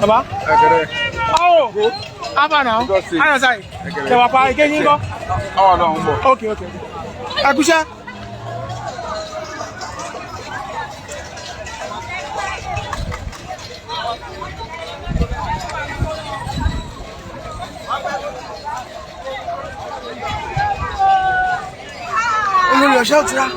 Apa? Oh, apa now? Ano say? Kaya pa ikenyi ko? Oh no, mbo. Okay. Akusha. Olu yo shout ra.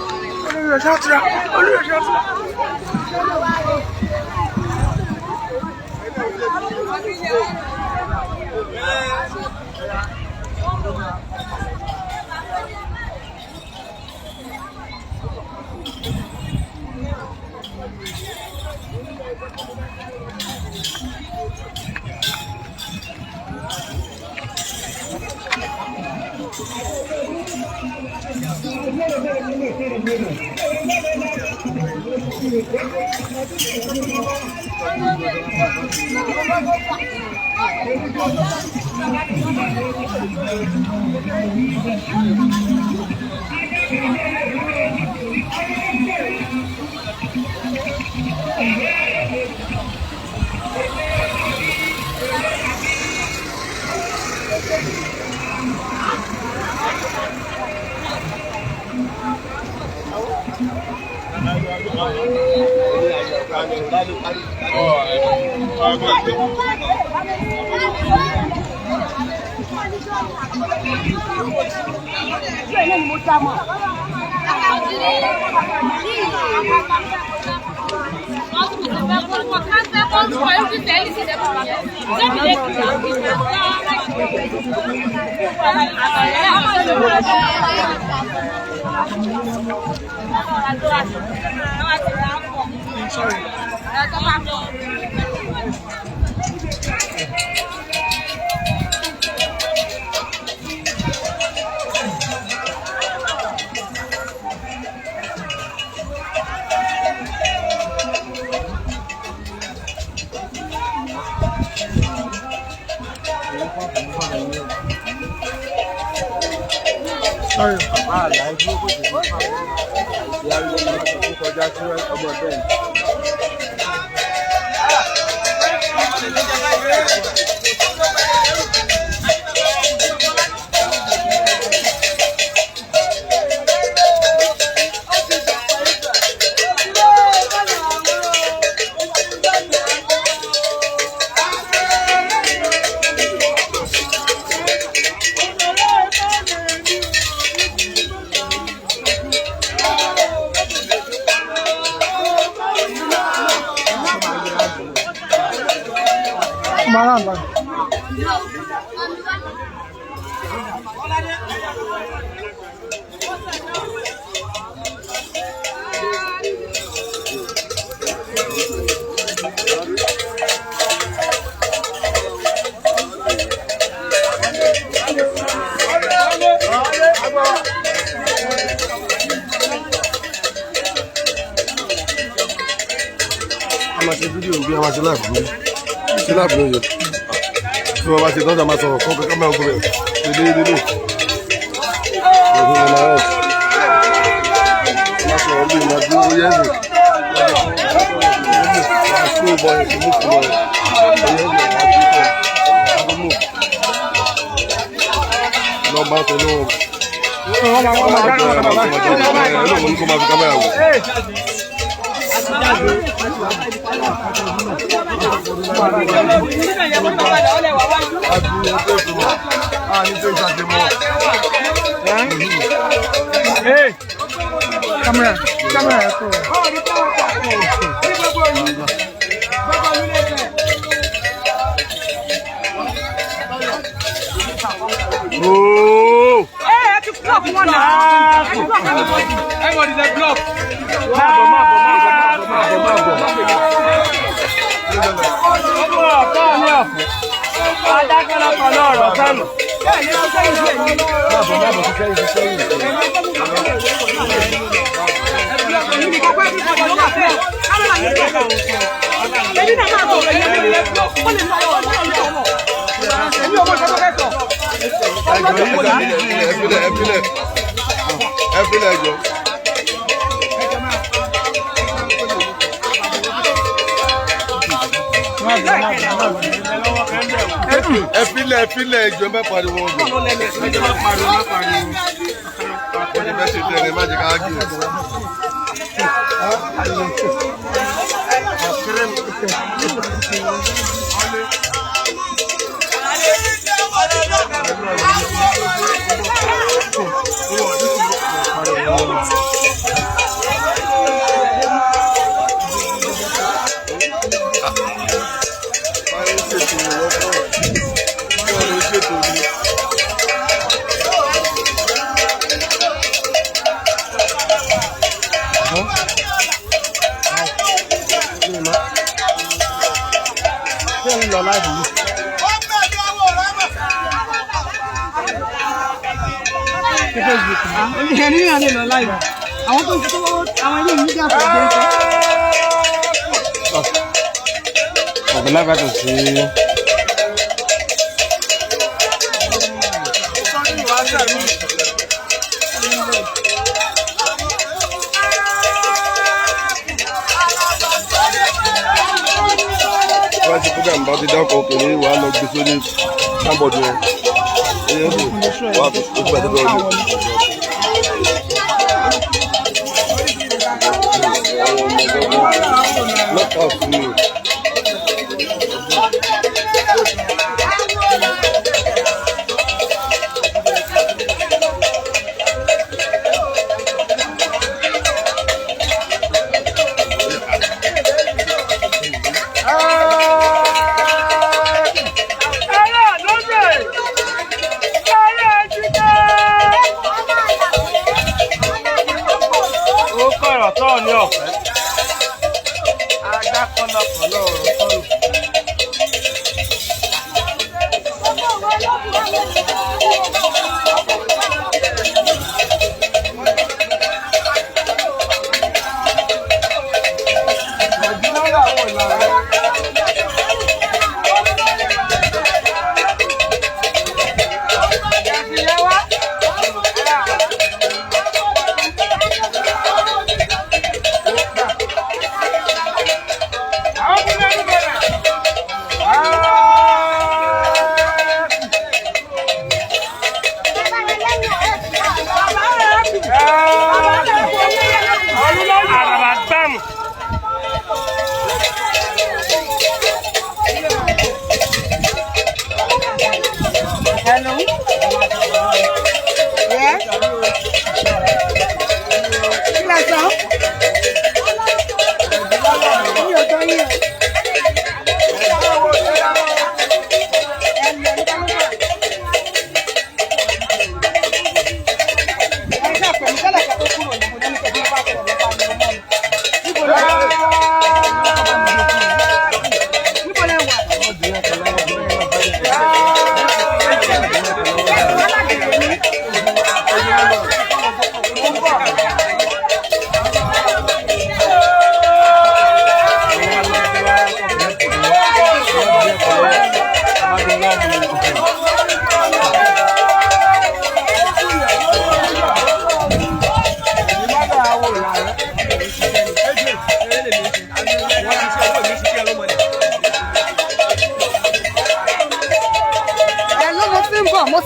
Sorry. Maramba. I'm a video, I'm a live. C'est là, bro. Tu vas passer dans ma soeur. Quand tu vas me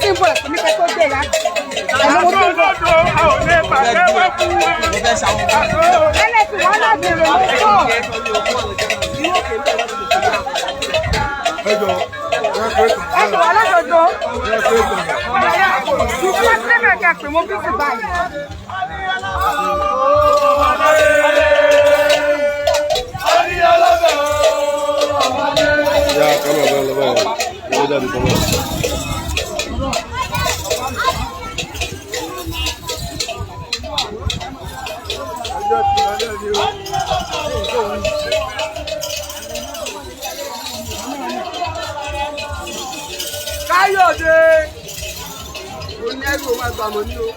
símbọ̀ ẹ̀kọ́ mi kẹ́kọ̀ọ́ gbé ya. Ẹlẹ́sìn wọn náà bèrè lọ́wọ́. Ẹ̀sùn alájọjọ. Ìṣe sílẹ̀ kẹ́pẹ́ mo bí ti báyìí. Ya, come on, come on. Káyọ̀dé oní ẹrù ó máa gbà mọ́ ní o.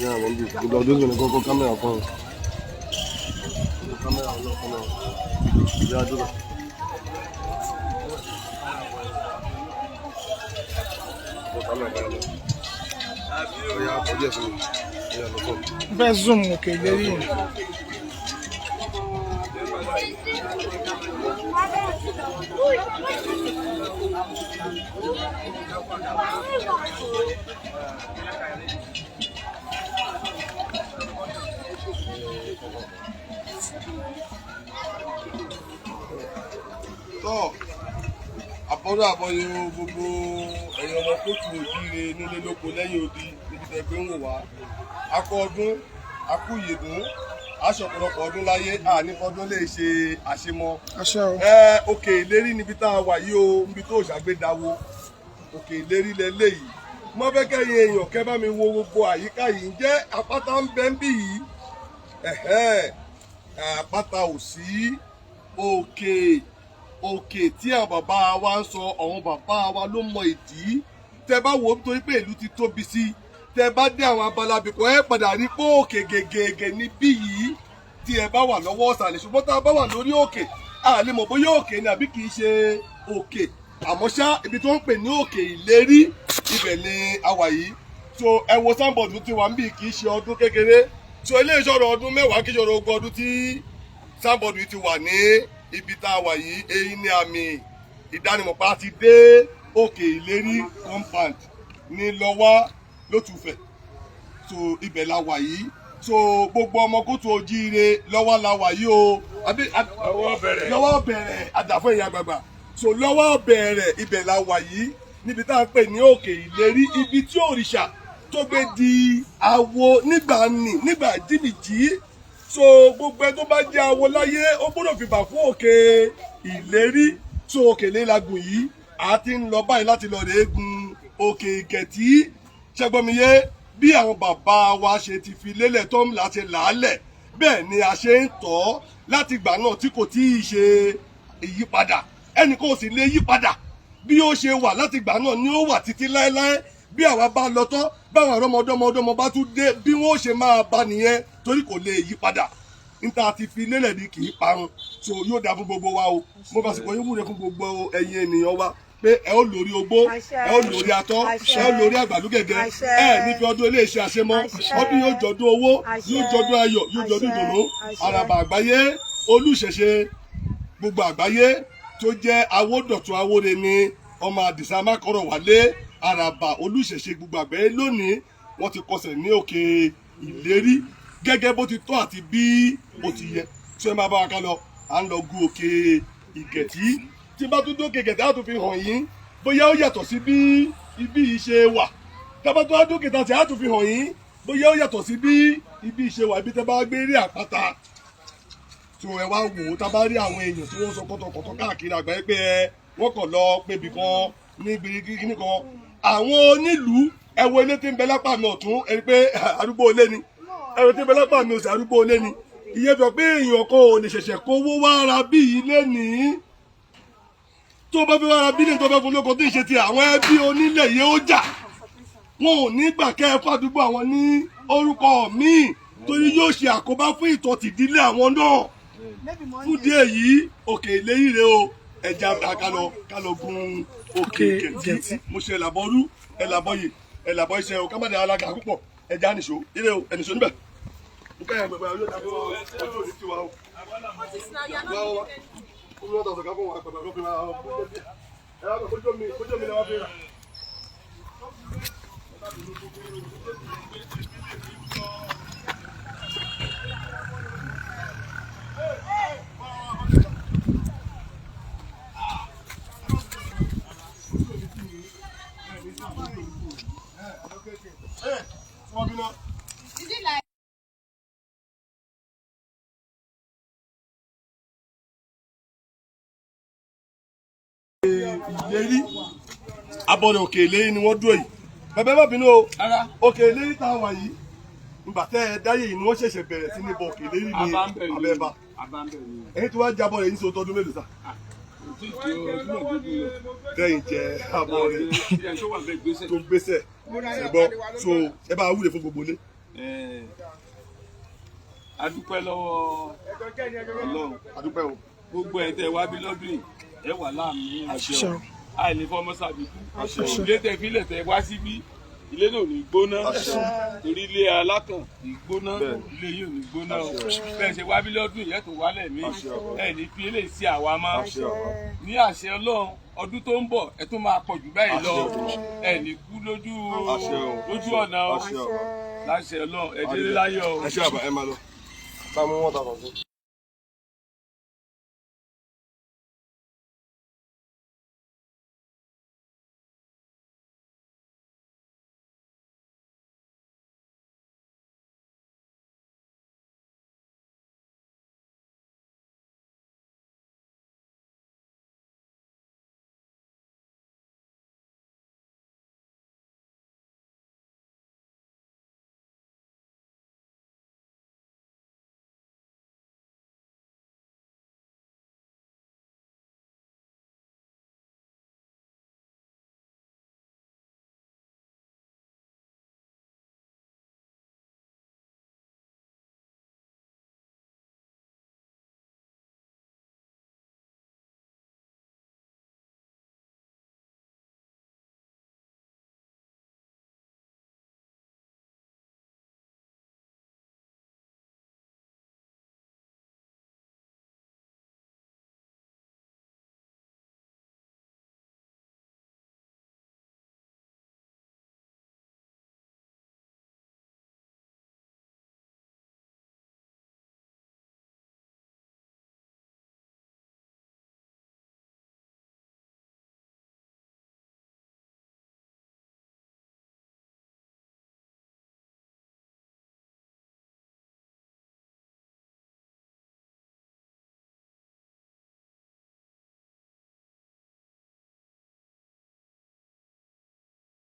Ya, mo ń bí gbogbo ọdún ní kọ́kọ́ kámẹ́rà kan. Kámẹ́rà ọlọ́kan náà. Ya, dúró. Fẹ́ zoom òkè lérí. Àbọ̀dọ̀ àbọ̀yẹ gbogbo ẹ̀yàn ọmọ kóòtù òjíire nílé lóko lẹ́yìn odi níbi tẹ́ gbé ń wò wá. Akọ ọdún, akú ìyèdún, aṣọ ọ̀pọ̀lọpọ̀ ọdún láyé, ànífọdún lè ṣe àṣemọ. Òkè ìlérí níbi tá a wà yìí o, níbi tó ṣàgbédáwo. Òkè ìlérí lẹ́lẹ́yìí. Mo fẹ́ kẹ́yìn èèyàn kẹ́ bá mi wo gbogbo àyíká yìí. Ǹjẹ́ àpáta ń bẹ ń bì yìí? Àpáta ò sí. Òkè tí àwọn bàbá wa ń sọ, àwọn bàbá wa ló mọ ìdí. Tẹ́ bá wò ó nítorí pé ìlú ti tóbi sí i. Tẹ́ bá dé àwọn abala bìkọ́ ẹ padà rí pé òkè gègègè níbí yìí tí ẹ bá wà lọ́wọ́ ọ̀sàlẹ̀, ṣùgbọ́n tá a bá wà lórí òkè a lè mọ̀ bóyá òkè ni àbí kì í ṣe òkè. Àmọ́ ṣá ibi tí wọ́n ń pè ní òkè ìlérí ibẹ̀ ni a wà yìí. So ẹ wo sáńbọ̀dù tí wà ń bì kì í ṣe ọdún kékeré. So ilé ìṣòro ọdún mẹ́wàá kì í ṣòro ogún ọdún tí sáńbọ̀dù ti wà ní ibi tá a wà yìí. Èyí ni àmì ìdánimọ̀ pa ti dé òkè ìlérí compound ní lọ́wọ́ lótùfẹ̀. So ibẹ̀ la wà yìí. So gbogbo ọmọ kóòtù òjíire lọ́wọ́ la wà yìí o. Lọ́wọ́ bẹ̀rẹ̀ àdàfọ́ ìyá àgbààgbà. So lọ́wọ́ bẹ̀rẹ̀ ibẹ̀ la wà yìí níbi tá a ń pè ní òkè ìlérí, ibi tí òrìṣà tó gbé di awo nígbà jìbìjì. So gbogbo ẹ tó bá jẹ́ awo láyé ó gbọ́dọ̀ fìbà fún òkè ìlérí. So òkè lélagun yìí a ti ń lọ báyìí láti lọ rèé gun òkè ìkẹ̀tì. Ṣẹ́gbọ́miyé bí àwọn bàbá wa ṣe ti fi lélẹ̀ tó ń láti làálẹ̀ bẹ́ẹ̀ ni a ṣe ń tọ́ láti ìgbà náà tí kò tí ì ṣe ìyípadà. Ẹnì kò sì lè yípadà bí ó ṣe wà láti ìgbà náà ni ó wà títí láéláé. Bí àwa bá lọ tán báwọn ọmọdọ́mọ bá tún dé bí wọ́n ṣe máa bá nìyẹn torí kò lè yípadà. Níta ti fi lélẹ̀ ni kì í parun. So yóò dá fún gbogbo wa o. Mo bá sì kọ́ yín wúre fún gbogbo ẹ̀yin ènìyàn wa pé ẹ ó lórí ogbó, ẹ ó lórí atọ́, ẹ ó lórí àgbàlúgẹ̀gẹ̀, ẹ nífi ọdún ilé iṣẹ́ àṣemọ́, ọdún yóò jọdún owó, yóò jọdún ayọ̀, yóò jọdún ìdùnnú. Àràbà àgbáyé, olùṣẹ̀ṣe gbogbo àgbáyé tó jẹ́ Awódọ̀tun Awóre ni ọmọ Àdìsá Mákọ̀rọ̀ Wálé. Àràbà olùṣẹ̀ṣe gbogbo àgbáyé lónìí wọ́n ti kọsẹ̀ ní òkè ìlérí gẹ́gẹ́ bó ti tọ́ àti bí ó ti yẹ. Ṣé máa bá wa ká lọ? À ń lọ gun òkè ìgẹ̀tì. Tí bá tún dókè gẹ̀tì á tún fi hàn yín bóyá ó yàtọ̀ sí bí ibi yìí ṣe wà. Tá bá tún dókè tàtí á tún fi hàn yín bóyá ó yàtọ̀ sí bí ibi yìí ṣe wà. Ibi tẹ́ bá gbé rí àpáta. Tí ẹ wá wò ó tá bá rí àwọn èèyàn tí wọ́n sọ kọ́tọ̀kọ́tọ̀ káàkiri àgbáyé pé wọ́n kàn lọ pébi kan níbi kíní kan. Àwọn onílùú ẹ wo ilé tí ń bẹ lápá mi ọ̀tún ẹ rí pé arúgbó ilé ni. Ẹ wo tí ń bẹ lápá mi òsì arúgbó ilé ni. Ìyẹn fẹ́ pé èèyàn kan ò lè ṣẹ̀ṣẹ̀ kówó wá ra bí ilé nìí. Tó bá fi wá ra bílíọ̀nù tó fẹ́ fún lóko tí ì ṣe ti àwọn ẹbí onílẹ̀ yìí ó jà. Wọn ò ní gbà kẹ́ ẹ fàdúgbò àwọn ní orúkọ míì torí yóò ṣe àkóbá fún ìtọ́tì ìdílé àwọn náà. Fún díẹ̀ yìí òkè ìlérí rèé o. Ẹja kálọ gun òkè ìkẹ̀tì. Mo ṣe ẹ̀làbọ̀rú ẹ̀làbọ̀yè ẹ̀làbọ̀ iṣẹ́ o ká má dé alága púpọ̀. Ẹja nìṣó ilé o ẹnìṣó níbẹ̀. Nǹkan yẹn gbẹ̀gbẹ̀ yóò dàbí ọjọ́ òní tiwa o. ẹ wá bójú mi lọ́wọ́ fi rà. Ìlérí abọ́dọ̀ òkè ìlérí ni wọ́n dúró yìí bàbá má bínú o òkè ìlérí tá a wà yìí nígbà tẹ́ ẹ dáyé yìí ni wọ́n ṣẹ̀ṣẹ̀ bẹ̀rẹ̀ sí ní bọ òkè ìlérí ní abẹ́bà ẹ̀yin tí wọ́n jábọ̀ rẹ̀ yín sí ọdún mélòó sá. tẹ́yìn jẹ́ abọ́ rẹ̀ tó gbéṣẹ̀ ṣẹ̀gbọ́n so ẹ bá wúlò fún gbogbo ilé. adúpẹ́ lọ́wọ́ Ọlọ́run adúpẹ́ o gbogbo ẹ̀ tẹ́ wá bí lọ́dún yìí ẹ wà láàmú àṣẹ ọ àìlè fọmọ sàbíkú ilé tẹ́ fílẹ̀ tẹ́ wá síbí ilé náà ò ní gbóná torí ilé alákàn ní gbóná ilé yìí ò ní gbóná bẹ́ẹ̀ ṣe wá bí lọ́dún yẹn tó wálẹ̀ mí ẹ ní fi eléyìí sí àwa mọ́ ní àṣẹ Ọlọ́run ọdún tó ń bọ̀ ẹ tún máa pọ̀ jù báyìí lọ ẹ ní kú lójú ọ̀nà láṣẹ Ọlọ́run ẹ délé láyọ̀. ẹ ṣe àbá ẹ máa lọ bá mú wọn tàbọ̀ fún.